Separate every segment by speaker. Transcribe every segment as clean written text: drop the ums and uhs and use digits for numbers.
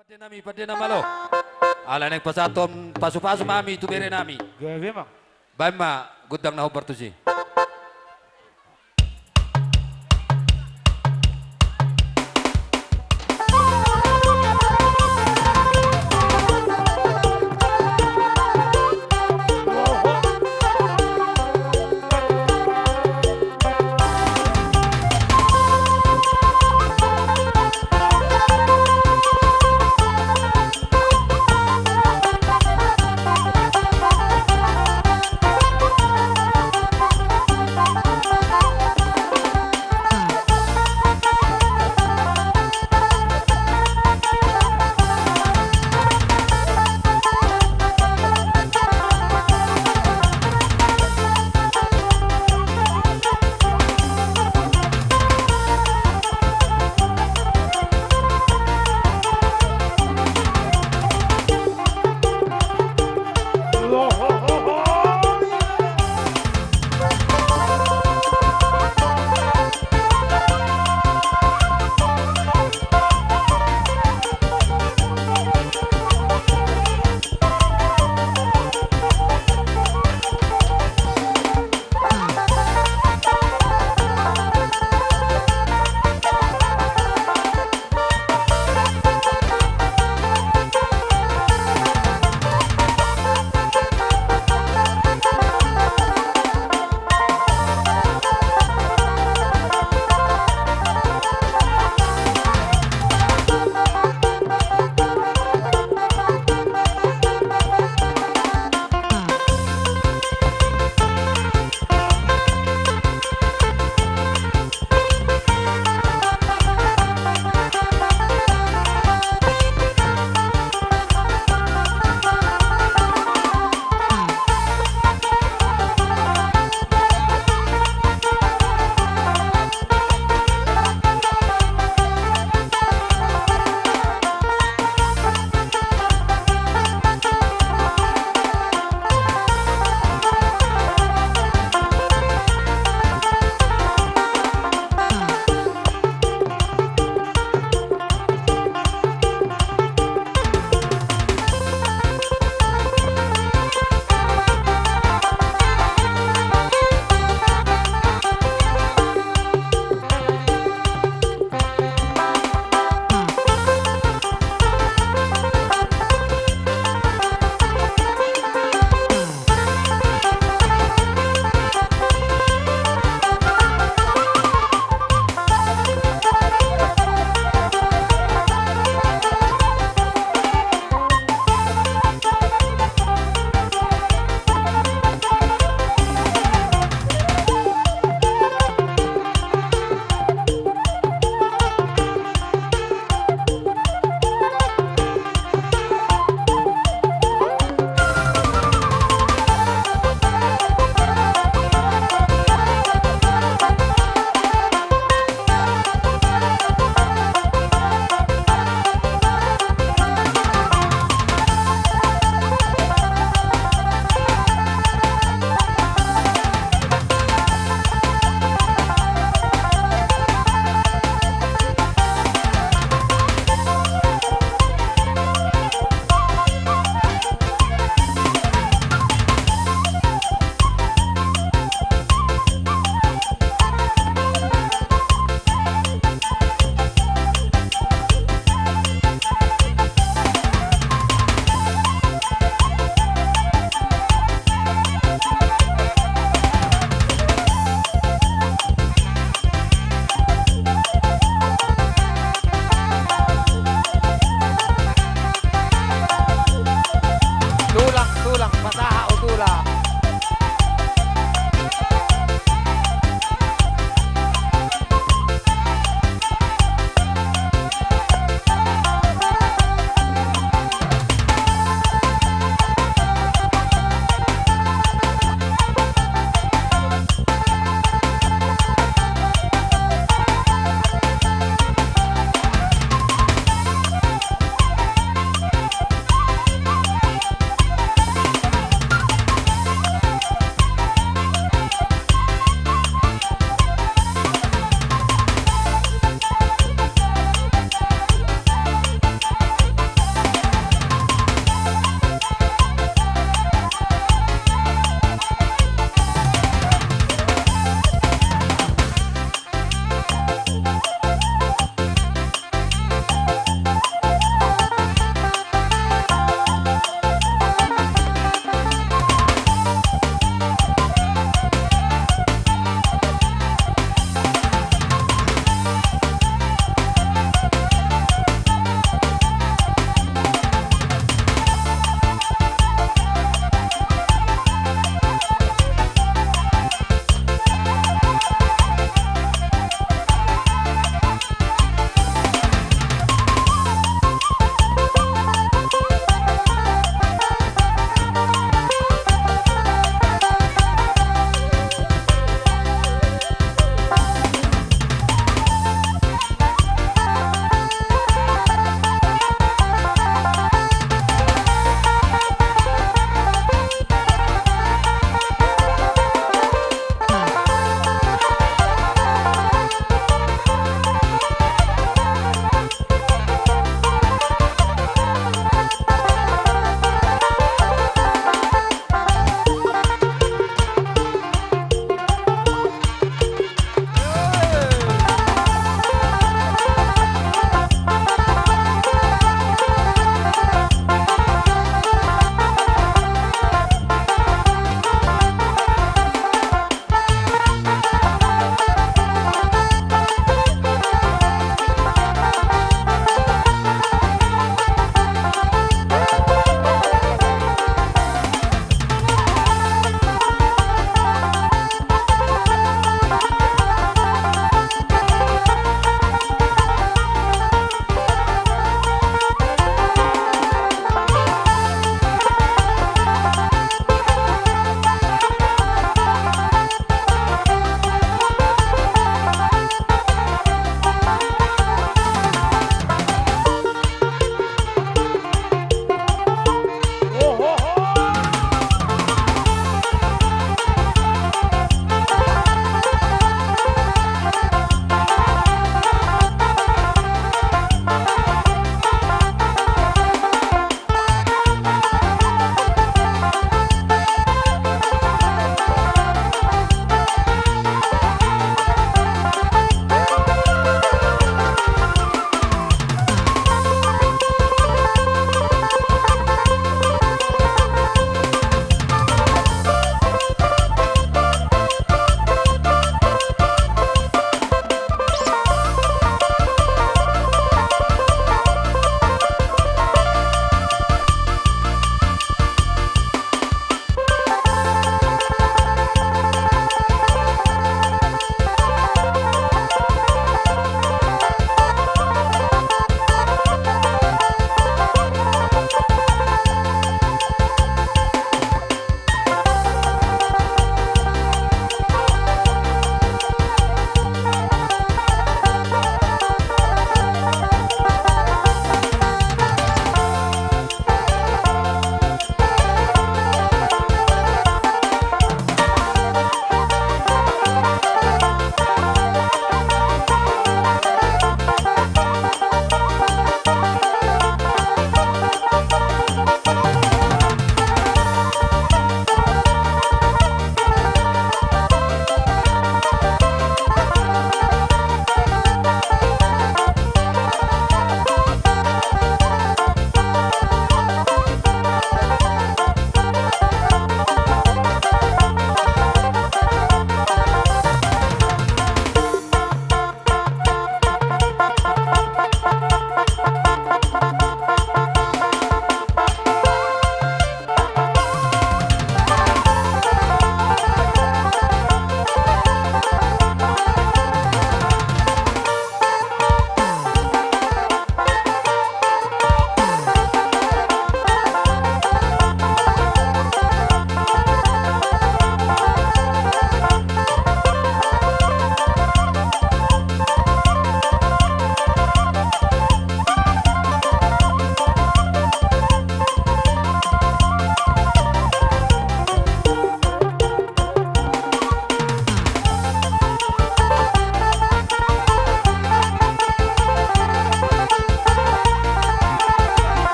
Speaker 1: Pati na malo. Ala nang pasatom pasu-pasu mami tu bere nami.
Speaker 2: Gawe mang.
Speaker 1: Bama gudang na hobar tu si.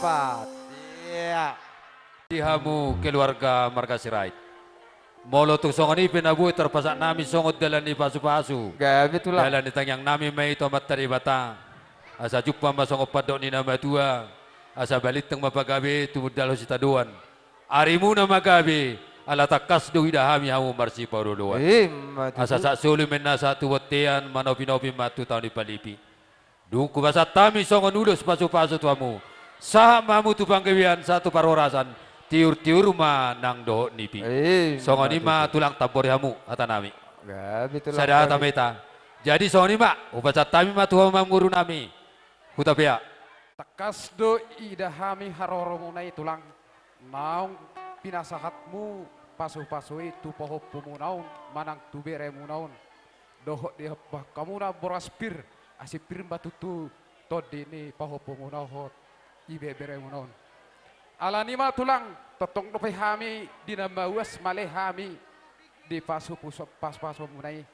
Speaker 2: tepat. Iya.
Speaker 1: Dihamu keluarga marga sirait. Molo tu songon ipin abu terpasak nami songot dalan ni pasu-pasu.
Speaker 2: Gabi tulang.
Speaker 1: Dalan ni tangyang nami may tomat tari bata. Asa jukpa masongot padok ni nama tua. Asa balit teng mapagabi tumud dalo si taduan. Arimu na magabi ala takas do hidahami hamu marsi paruluan. Asa sak sulu menasa tuwatian manopi-nopi matu tahun di palipi. Dungku basa tami songon ulus pasu-pasu tuamu. Sah mamu tu pangkewian satu parorasan. Tiur-tiur ma nang dohok nipi. Songon ima tulang tabori hamu atanami.
Speaker 2: Gabi tulang.
Speaker 1: Sada tameta. Jadi songon ima ubasa tami ma tuha mamguru nami. Hutapia.
Speaker 3: Takas do idahami haroromunai tulang. Naung pinasahatmu pasu-pasui tu poho pumunaun manang tu beremunaun. Dohok di hebah kamu na boraspir asipir batutu todini poho pumunahot ibe beremunaun. Alanima tulang totong dope hami dina mawas male hami di pasu pas munai.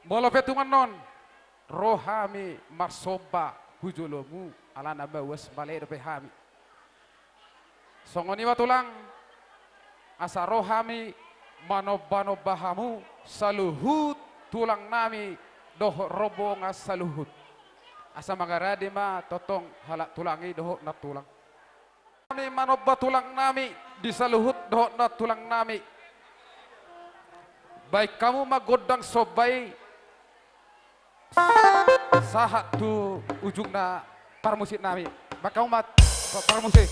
Speaker 3: Molo petungan non rohami marsoba hujolomu alana mawas male dope hami. Songoni tulang asa rohami manobano bahamu saluhut tulang nami doh robong saluhut. Asa mangaradi ma totong halak tulangi doh na tulang. Kami manobba tulang nami di saluhut doh na tulang nami. Baik kamu magodang sobai sahat tu ujung na parmusik nami. Maka kamu mat parmusik.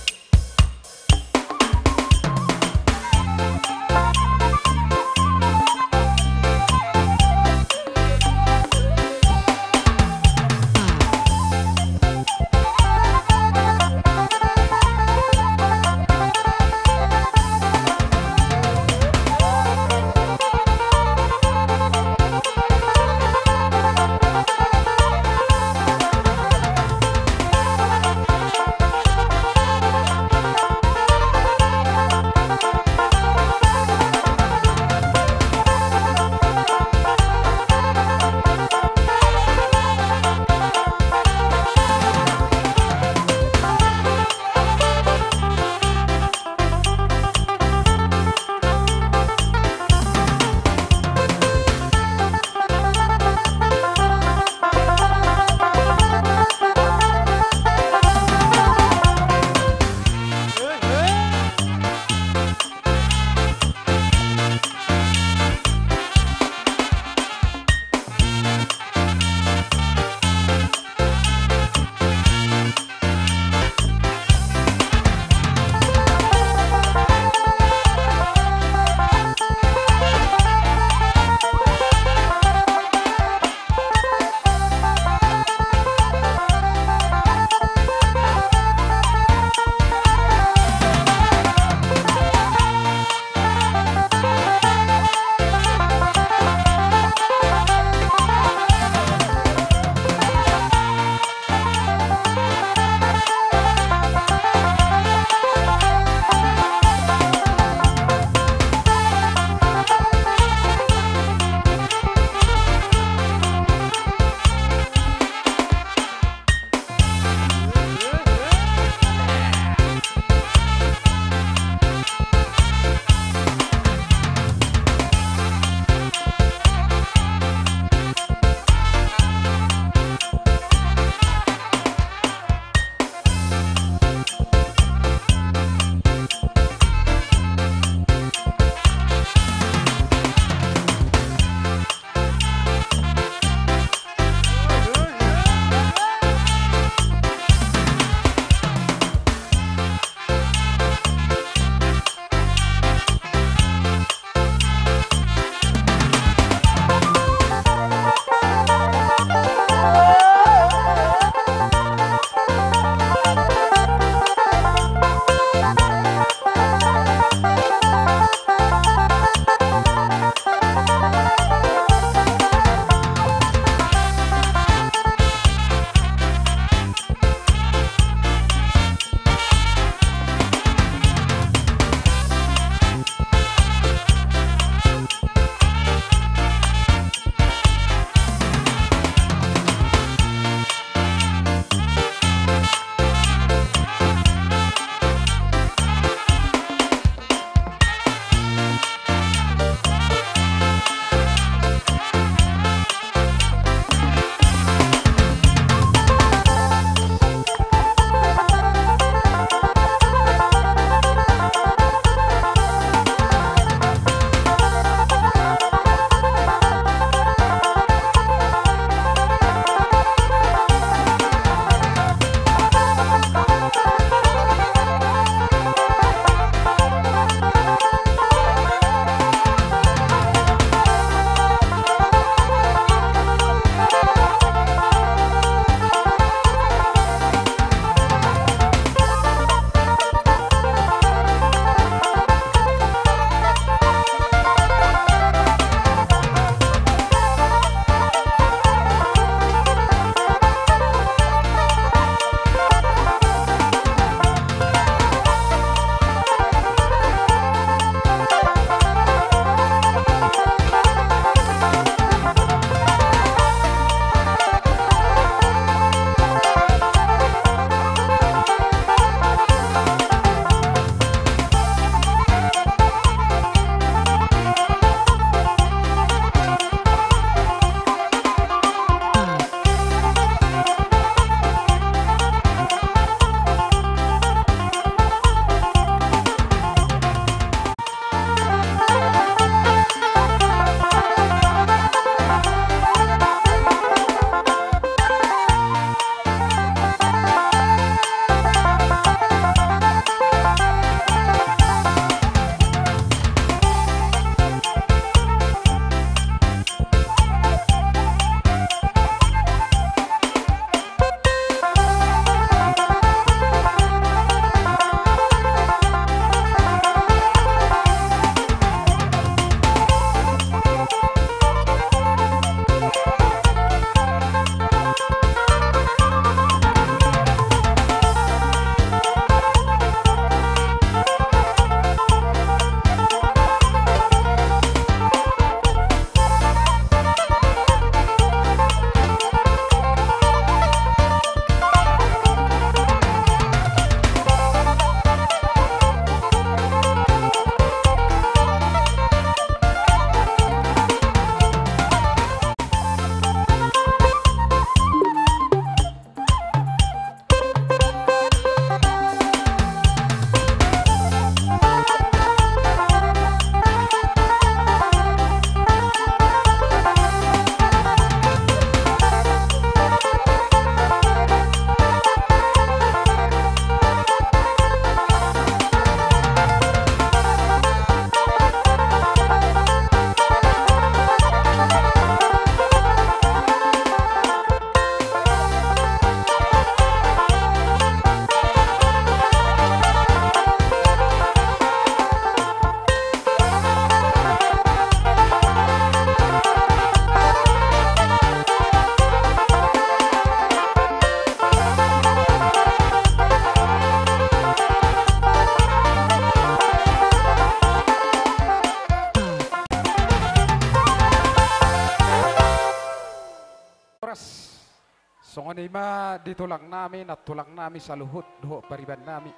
Speaker 3: Songonima ditulang nami na tulang nami sa luhut doho pariban nami.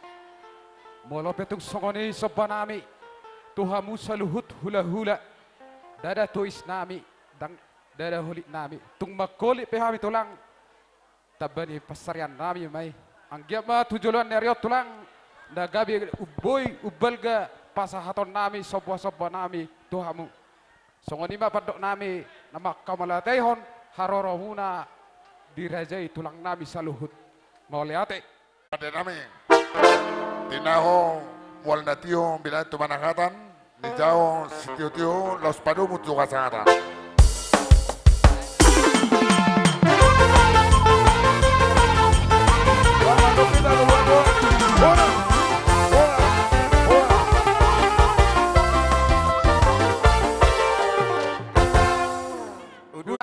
Speaker 3: Molo petung songoni soba nami tuhamu sa luhut hula-hula. Dada tuis nami dang dada hulit nami. Tung magkoli pehami tulang tabani pasarian nami may. Anggap ma tujulan neryo tulang nagabi uboy ubalga pasahaton nami soba-soba nami tuhamu. Songonima padok nami na makamalatayhon haroro muna dirajai tulang nami sa luhut. Mauliate.
Speaker 4: Ade nami. Tinaho mual natio bila tu manakatan. Nijao sitio-tio los padu mutu kasangatan.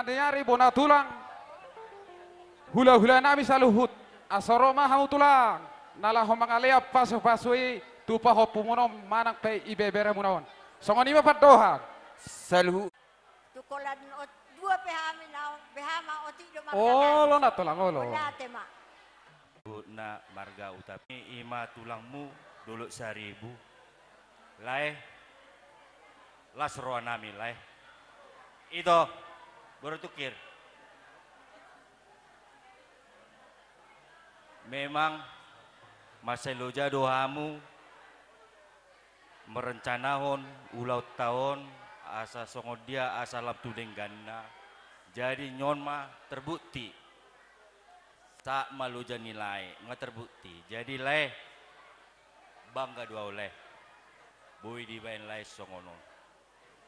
Speaker 3: Nyari bona tulang hula-hula nami sa luhut asaroma hamu tulang nala homangalea pasu-pasui tupa hopumonom manang pe ibebere munaon songonima padoha
Speaker 2: Saluhu.
Speaker 5: Tukolan dua pehami naon behama oti do
Speaker 3: olo na tulang olo
Speaker 5: Wala tema.
Speaker 6: Na marga utami ima tulangmu dulu 1000 lai lasroa nami lai itu baru tukir memang maseloja dohamu merencanahon ulau tahun asa songodia asa labtu denggana jadi nyon mah terbukti tak maluja nilai nggak terbukti jadi leh bangga dua oleh bui di bain leh songono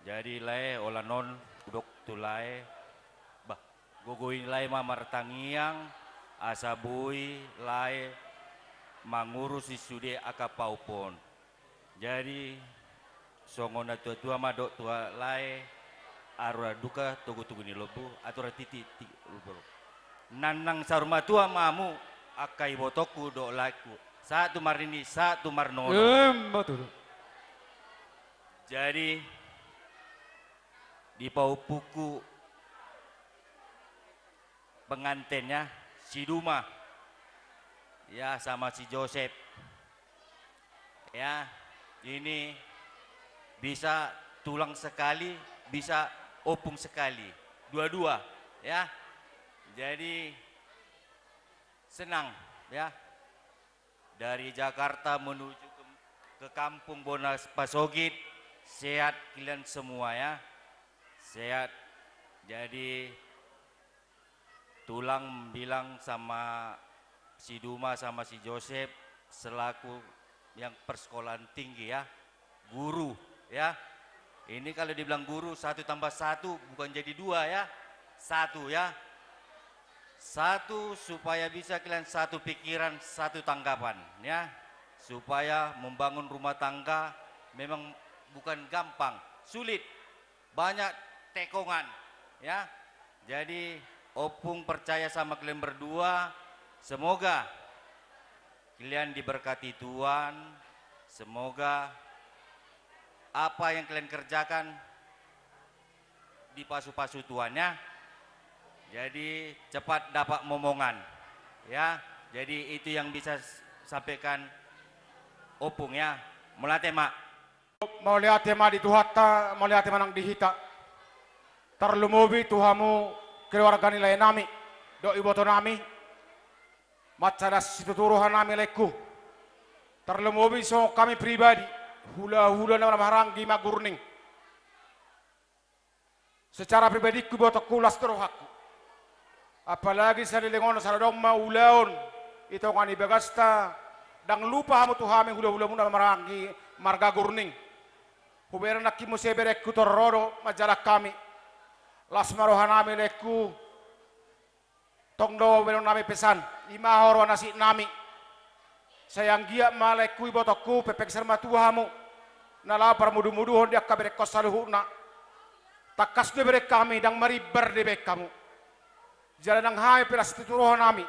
Speaker 6: jadi leh olah non udok tulai bah gogoin leh mamar tangiang asa bui leh mangurus isude akapaupon jadi songona tua-tua madok tua leh arura duka tugu-tugu ni lobu atura titi lubu nanang saruma tua mamu akai botoku do laku satu marini satu marnono
Speaker 3: betul
Speaker 6: jadi di paupuku pengantennya si Duma ya sama si Joseph ya ini bisa tulang sekali bisa opung sekali dua-dua ya jadi senang ya dari Jakarta menuju ke kampung Bonas Pasogit sehat kalian semua ya sehat jadi tulang bilang sama si Duma sama si Joseph selaku yang persekolahan tinggi ya guru ya ini kalau dibilang guru 1 tambah 1 bukan jadi 2 ya 1 ya 1 supaya bisa kalian satu pikiran satu tanggapan ya supaya membangun rumah tangga memang bukan gampang sulit banyak tekongan ya jadi opung percaya sama kalian berdua semoga kalian diberkati Tuhan semoga apa yang kalian kerjakan dipasu-pasu Tuhannya jadi cepat dapat momongan ya jadi itu yang bisa sampaikan opung ya mulate mak
Speaker 7: mau lihat tema di tuhata mau lihat tema nang dihita terlumubi tuhamu keluarga nilai nami do iboto nami macada situturuhan nami leku terlumubi so kami pribadi hula-hula nama haranggi magurning secara pribadi ku boto kulas terohaku apalagi sa lilingon sa radong maulaon ito nga ni bagasta dang lupa mo tuhami hula-hula muna marangi marga gurning hubera na kimo sebere kutororo majalak kami las marohan nami leku tongdo belon nami pesan imahoro nasi nami sayang gia maleku ibotoku pepek serma tuhamu nala parmudu-muduhon dia kabere kosaluhuna takas de bere kami dang maribar de bek kamu jalan nang hai pelas turuhan nami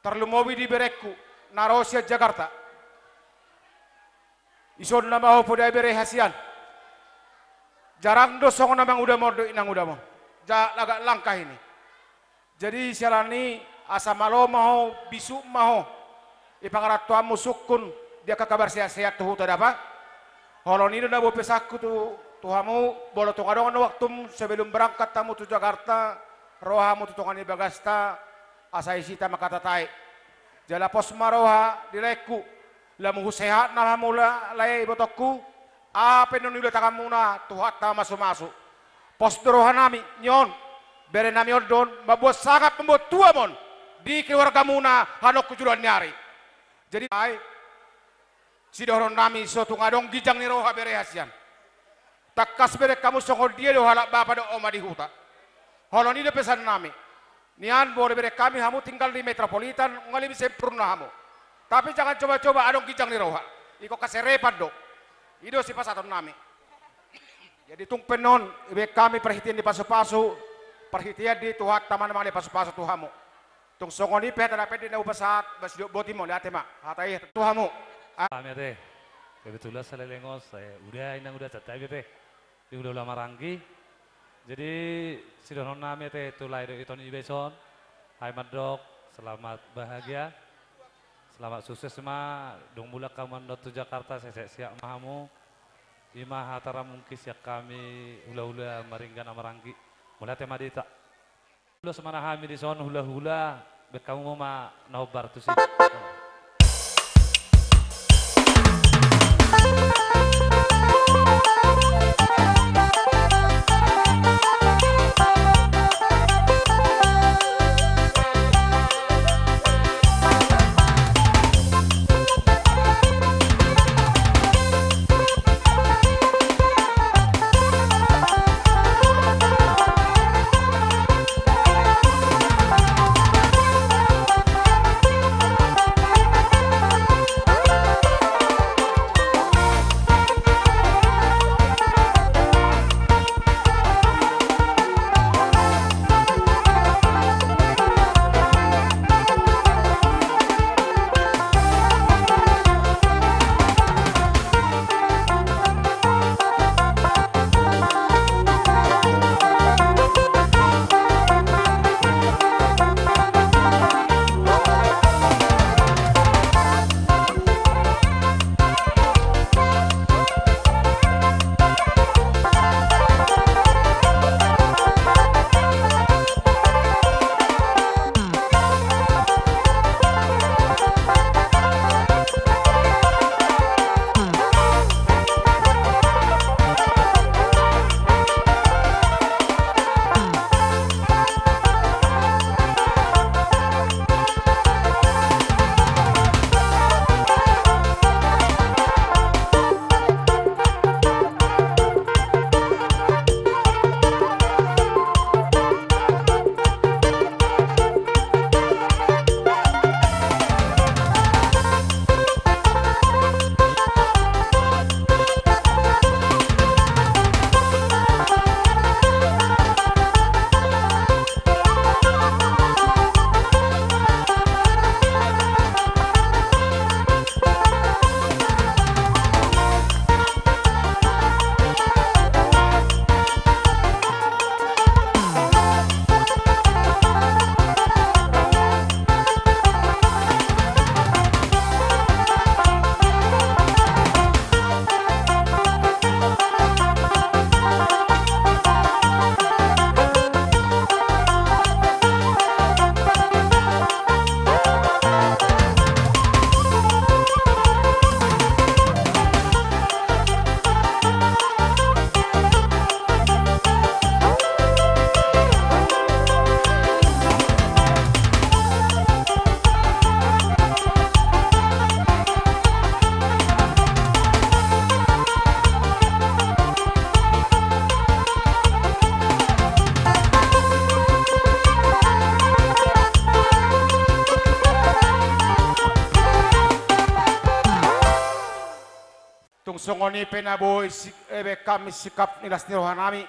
Speaker 7: terlumobi di bereku narosia Jakarta ison nama ho podai bere hasian jarang do songo namang udah mordo inang udah mo ja lagak langkah ini jadi sialani asa malo maho bisu maho ipangarat tuamu sukun dia kabar sehat-sehat tuh tadi apa holon ini na pesakku tuh tuhamu bolo tuh kadang waktu sebelum berangkat tamu tuh Jakarta rohamu tuh tongani bagasta asa isita makatatai jala pos maroha dileku lamu sehat na mula lay botokku apa non udah takamuna tuhat ta masuk-masuk pos doroha nami nyon bere nami odon mabuat sangat membuat tua mon di keluarga muna hanok kujuran nyari jadi ay si doron nami sotu ngadong gijang ni roha bere hasian takas bere kamu songol dia do halak bapa do oma di huta holon ini pesan nami nian boleh bere kami hamu tinggal di metropolitan ngalimi sempurna hamu tapi jangan coba-coba adong gijang ni roha iko kaserepan do ido si pasaton nami jadi tung penon ibe kami perhatian di pasu-pasu perhatian di tuhat taman mang di pasu-pasu tuhamu tung songoni pe tara pe di nau pasat bas botimo lihat mak hatai tuhamu
Speaker 8: kami teh kebetulan saya lengos saya udah catai teh di udah lama ranggi jadi si donon nami teh tulai do iton ibeson hai madok selamat bahagia selamat sukses semua dong mulak kamu tu Jakarta saya siap mahamu ima hatara mungkin siap kami hula-hula maringgan amaranggi mulai tema dita hula semana kami di son hula-hula bekamu mau ma nobar tu sih
Speaker 7: songoni penaboy kami sikap nilas nirohanami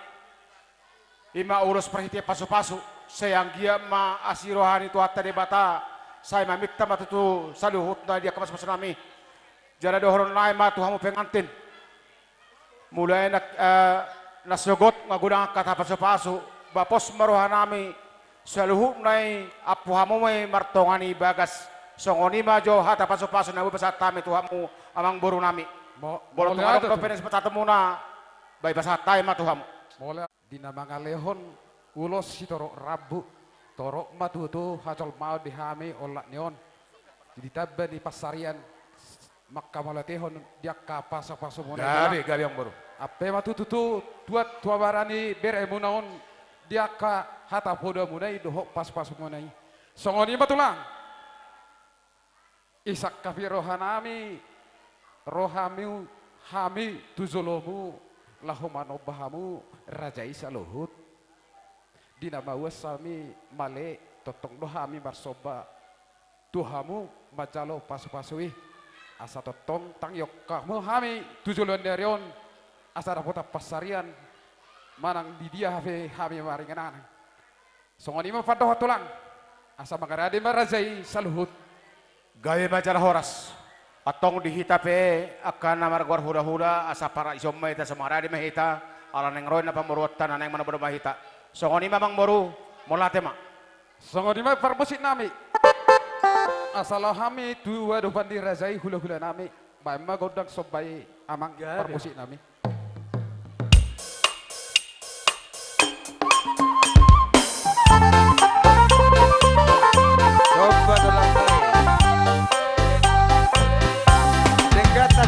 Speaker 7: ima urus perhitian pasu-pasu sayang gia ma asirohan itu hatta debata saya mamikta matutu saluhut na dia kemas nami jara dohoron lain ma tuhamu pengantin mulai nak nasogot ngagudang kata pasu-pasu bapos marohanami Saluhut nai apu hamu mai martongani bagas. Songoni majo hata paso-paso nabu pasatami tuhamu amang boru nami. Boleh tuh kalau penes petatemuna bayi pasatai mah tuhamu.
Speaker 3: Boleh dina mangalehon ulos si torok rabu torok matu tu hacol mau dihami olak neon. Jadi tabba di pasarian makka malatehon dia kapaso-paso mona.
Speaker 7: Gabi yang boru.
Speaker 3: Apa matu tu tuat tua barani beremu naon dia ka hata poda munai dohok pas-pas munai. Songoni matulang. Isak kafi rohanami rohamiu hami tuzolomu lahumano bahamu raja isa luhut dina bawas sami male totong dohami barsoba tuhamu majalo pasu-pasui asa totong tang yok kamu hami tuzolon darion asa rapota pasarian manang di dia hafe hami maringanan songoni ma fadoh tulang asa magarade marajai saluhut
Speaker 7: Gaya majalah horas. Atong dihitape akan namar gor huda-huda asa para isomma ita samara di mahita ala neng roy na pamurutan aneng mana bodo mahita. Songoni mamang boru molate ma.
Speaker 3: Songoni ma parmusik nami. Asalah hami dua dopan dirajai hula-hula nami. Bae ma godang sobai amang parmusik nami.
Speaker 2: Coba dalam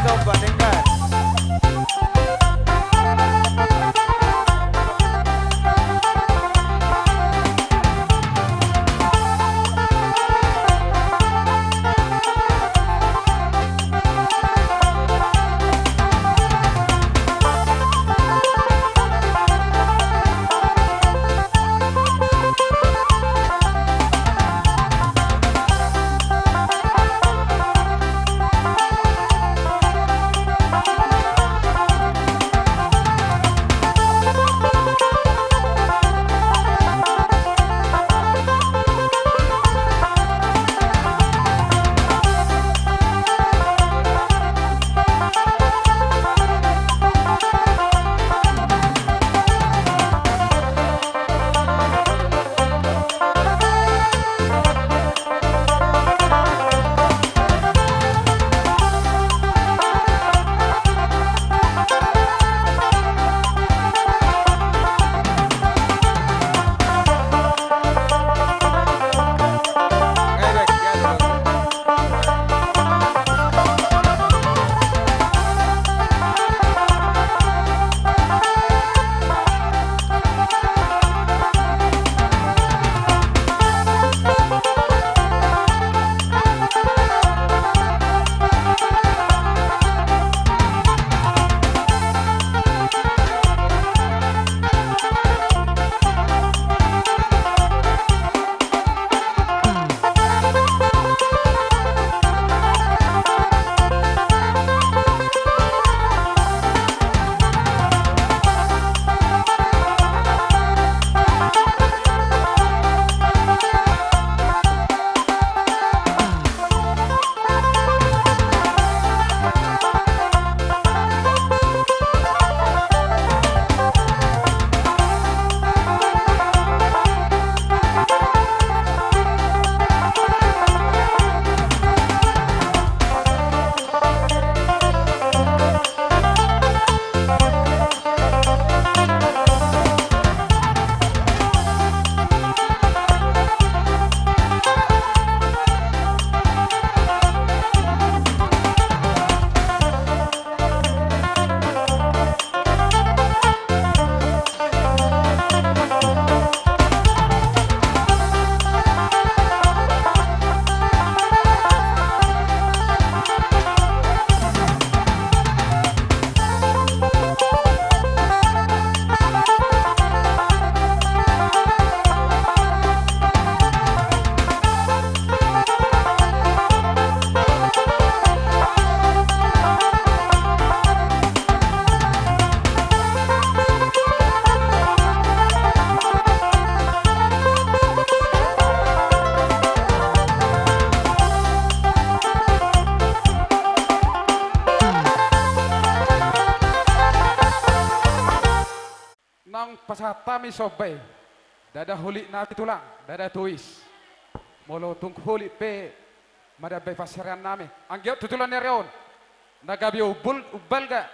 Speaker 2: coba dengar.
Speaker 3: pasatami sobay Dada huli na tulang, dada tuis. Molo tung huli pe madabe pasarian nami. Anggap tutulan nereon. Nagabi ubal ga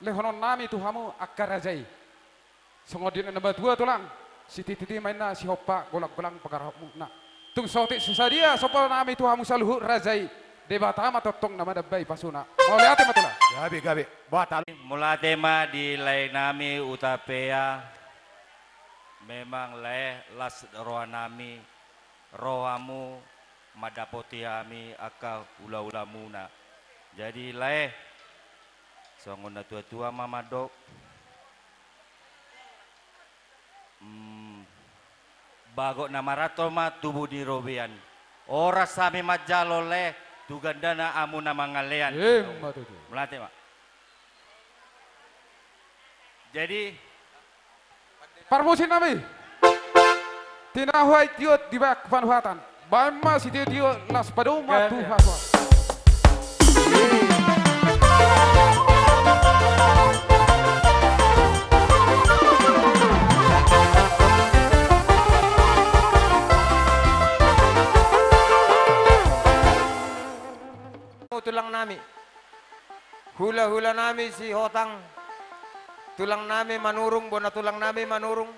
Speaker 3: lehonon nami tuhamu akarajai. Songodin na dua tulang. Si titi main na si hoppa golak-golang pagarapmu na. Tung sotik sesadia sopo nami tuhamu saluhu rajai. Debatama totong nama dabai pasuna. Mau lihat matula.
Speaker 7: Gabi, batal.
Speaker 6: Mula tema di lay nami utapea memang lay las roha nami rohamu madapoti kami aka ula-ula muna. Jadi lay songon na tua-tua mamadok bago na marato ma tubuh di robian. Ora sami majalo leh tugandana amu na mangalean. Melatih mak. Jadi
Speaker 3: Parmusin nami. Tinahuai tiot di bak panhuatan. Bama si tiot las padoma tu haswa.
Speaker 2: Tulang nami, hula-hula nami si hotang, tulang nami manurung, bona tulang nami manurung,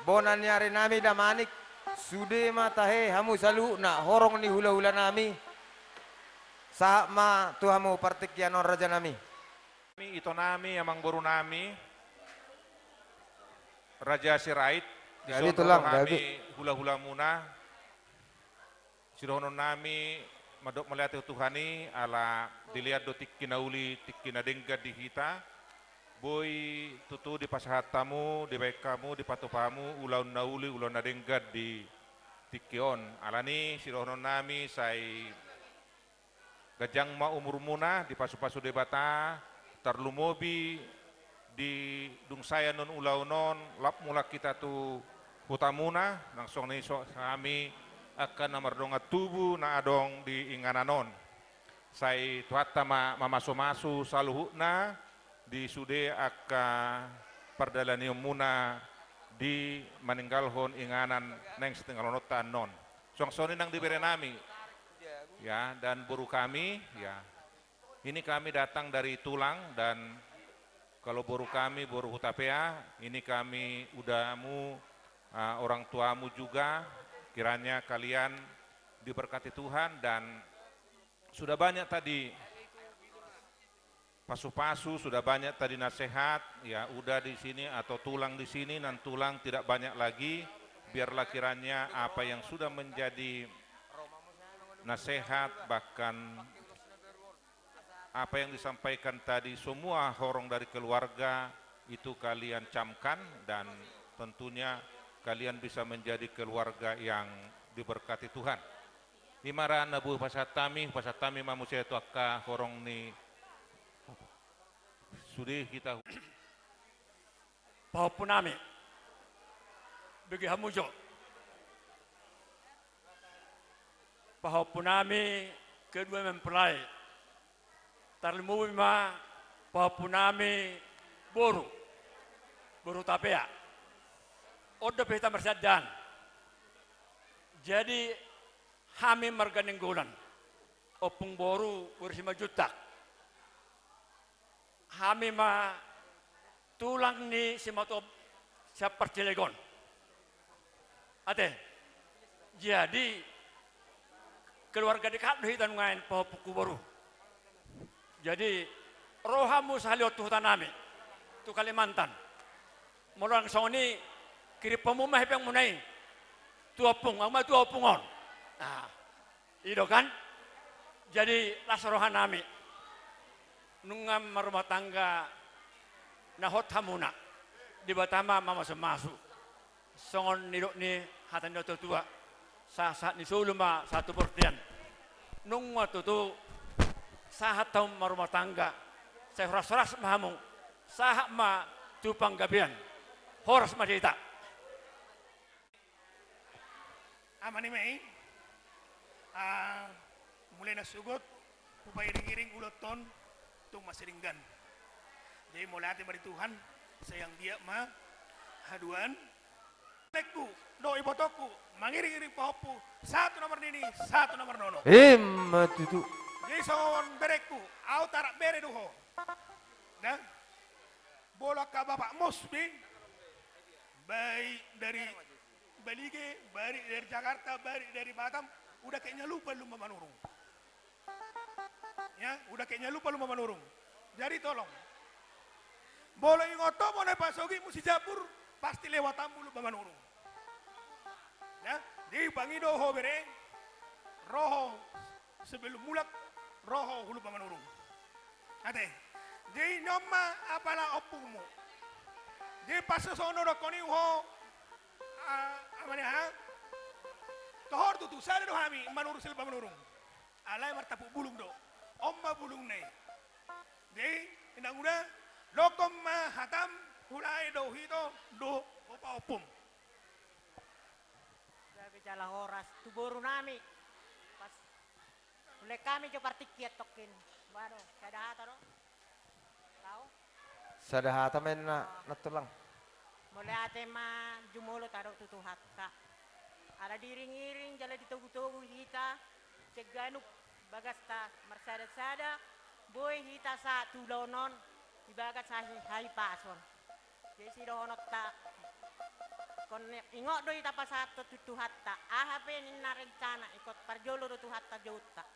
Speaker 2: bona nyari nami damanik, sude matahe hamu salu na horong ni hula-hula nami, sahak ma tuhamu partikyanon raja nami.
Speaker 9: Ito nami, amang buru nami, Raja Sirait,
Speaker 2: Jadi tulang,
Speaker 9: nami hula-hula muna, sirohonon nami, madok melihat Tuhani ala dilihat do tikina uli tikina dengga di hita boy tutu di pasahat tamu di baik kamu di patupamu ulaun nauli ulaun na dengga di tikion alani sirohonon nami say gajang ma umur muna di pasu-pasu debata tarlumobi di dung saya non ulaunon lap mula kita tu hutamuna langsung nih kami akan namardonga tubuh na adong di ingananon. Sai tuhatta mamaso-maso saluhuna di sude aka perdalanium muna di maninggalhon inganan neng setengah lonotan non. Songsoni nang diberi nami. Ya, dan buru kami ya. Ini kami datang dari Tulang dan kalau buru kami buru Hutapea, ini kami udamu orang tuamu juga. Kiranya kalian diberkati Tuhan dan sudah banyak tadi pasu-pasu, sudah banyak tadi nasihat, ya udah di sini atau tulang di sini dan tulang tidak banyak lagi. Biarlah kiranya apa yang sudah menjadi nasihat bahkan apa yang disampaikan tadi semua horong dari keluarga itu kalian camkan dan tentunya kalian bisa menjadi keluarga yang diberkati Tuhan. Imara nabu pasatami manusia itu akka horong ni sudi kita.
Speaker 10: Pahopunami, bagi hamujo. Pahopunami kedua mempelai. Tarlimuma pahopunami boru tapea. Oda pesta mersadan. Jadi kami marganenggulan. Opung boru bersima juta. Kami ma tulang ni si matop siapa Cilegon. Ate. Jadi keluarga dekat hitan ngain pahopuku boru. Jadi rohamu sahaliot tuhutan nami. Tu Kalimantan. Mulang soni kiri pemumah yang munai tuapung ama tuapungon nah itu kan jadi lasarohan nami nungam rumah tangga nahot hamuna di batama mama semasu songon nidok ni hatan doto tua saat ni suluma satu pertian nung waktu tu sahat tahu rumah tangga saya horas mahamu sahat ma tupang gabian horas madita
Speaker 11: Amani mai, mulai nasugot, upay iring-iring uloton, tung masiringgan. Jadi mulai hati dari Tuhan, sayang dia ma, haduan, Teku, do ibotoku, mangiring-iring pahopu, satu nomor nini, satu nomor nono.
Speaker 2: Matutu.
Speaker 11: Jadi son bereku, au tarak bere duho. Dan bola ka bapak Musbi, baik dari Balige, baik dari Jakarta, baik dari Batam, udah kayaknya lupa lu Manurung. Ya, udah kayaknya lupa lu Manurung. Jadi tolong, bola yang ngotot mau naik pasogi mesti jabur, pasti lewat tambu lu Manurung. Ya, di Bangido ho bere, roho sebelum mulak, roho hulu Manurung. Ate, jadi nyoma apalah opumu. Jadi pas sono dokoni ho, amanya ha, tohor tutu sada do hami manurung silba manurung. Alai martapu bulung do, omma bulung ne. Jadi indang udah lokom hatam hulai do hito do opa opum.
Speaker 5: Sabi jala horas tu boru nami. Pas mulai kami jo partikiat tokin. Waduh, kada hata do. Tahu?
Speaker 2: Sadahata men na tulang.
Speaker 5: Mulai ate ma jumulo taro tutu hatta. Ada diring-iring jala ditugu-tugu hita. Ceganuk bagasta marsada-sada. Boy hita sa tulonon. Ibagat sa hai pason. Jadi si dohonot ta. Kon ingok do ita pasato tutu hatta. Ahape ninna rencana ikot parjolo do tutu hatta jota.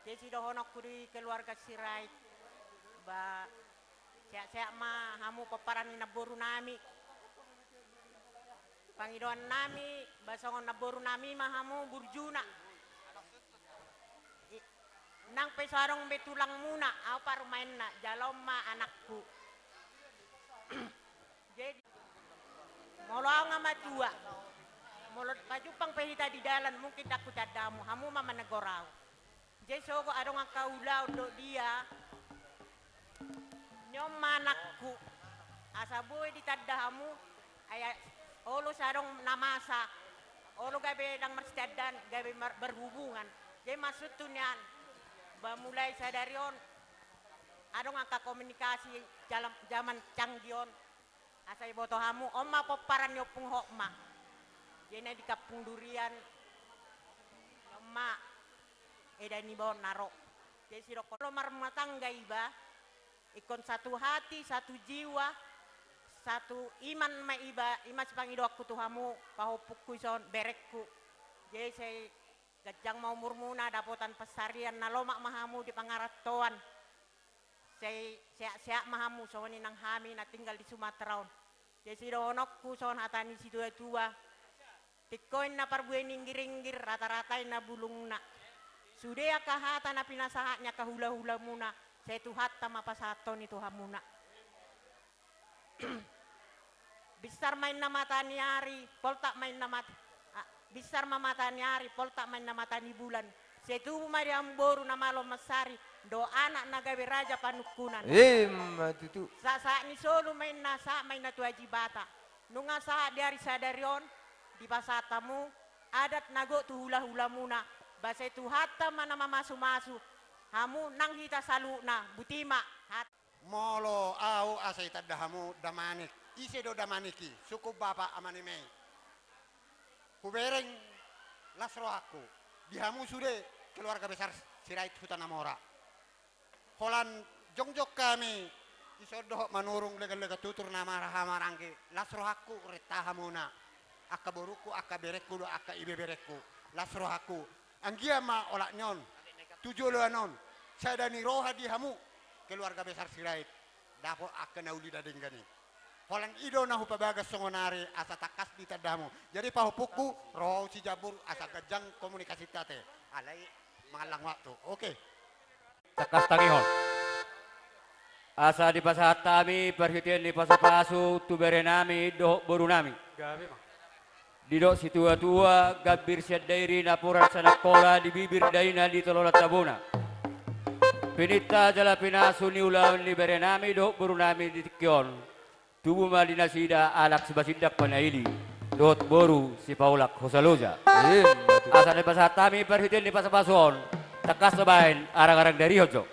Speaker 5: Jadi si dohonok kuri keluarga sirait. Ba siak-siak ma hamu paparan na boru nami. Pangidoan nami, basongon na boru nami ma hamu burjuna. Nang pesarong betulang muna, apa rumain na, jalom ma anakku. Jadi, molo nga matua, molo pajupang pehita di dalan, mungkin aku cadamu, hamu ma managorau. Jadi sogo adong ang kaulaw do dia, nyom manakku, asa buhay di tadahamu, ay olo sarong namasa, olo gabi ng marsyadan, gabi berhubungan. Jadi maksud tu niyan, mulai sadarion, adong ang kakomunikasi zaman canggion, asa iboto hamu, omma poparan nyo pung hokma. Jadi na di kapung durian, omma, eda ni bon naro. Jadi siro kalau marmatangga iba, ikon satu hati, satu jiwa, satu iman ma iba, iman sepangido aku tuhamu, pahopukku ison berekku. Jadi saya gajang mau murmuna dapotan pesarian nalomak mahamu di pangaratoan. Saya siak mahamu soni nang hami na tinggal di Sumatera. Jadi si donokku son hatani si tua-tua. Tikoin na parbuin ringgir rata-rata na bulung na. Sudah kahata na pinasahatnya kahula-hula muna. Saya tuhat tama pasaton itu hamuna. Bisar main na mata niari, poltak main na mata. Bisar mata niari, poltak main na mata ni bulan. Saya tubuh mariam boru na malo masari. Do anak na gawe raja panukunan.
Speaker 2: Matutu.
Speaker 5: Sa ni solo main na tua jibata. Nunga sa dari sadarion di pasatamu adat nago tu hula-hula muna. Basa itu hatta mana mamasu-masu. Hamu nang hita saluna butima hat.
Speaker 12: Molo au asai tadahamu damanik. Ise do damaniki suku bapa amanime. Kubereng lasro aku. Dihamu sude keluarga besar Sirait Hutanamora. Holan jongjok kami isodoh manurung lega-lega tutur nama rahamarangke. Lasro aku retahamuna. Akka boruku, akka berekku, akka ibe berekku. Lasro aku. Anggia ma olak nyon. Tujuh anon. Saya dani roha dihamu keluarga besar Sirait. Dapo akka nauli dadenggani. Holang ido na hupabagas songonari asa takas di tadamu. Jadi pahupuku roh si jabur asa gajang komunikasi tate. Alai malang waktu. Oke.
Speaker 10: Takas tangihon. Asa di pasahat kami perhitian di pasu-pasu tubere nami doh boru nami.
Speaker 3: Gabi mah.
Speaker 10: Didok si tua-tua gabir siat dairi napuran sanakola di bibir daina di tololat tabona. Pinita jala pinasu ni ulawan ni bere nami doh boru nami di tikyon. Tubuh Madinah Sida alak sebasidak panaili dot boru si Paulak Hosaloja. Asal di pasatami perhitian di pasapason takas sebain arang-arang dari hojo.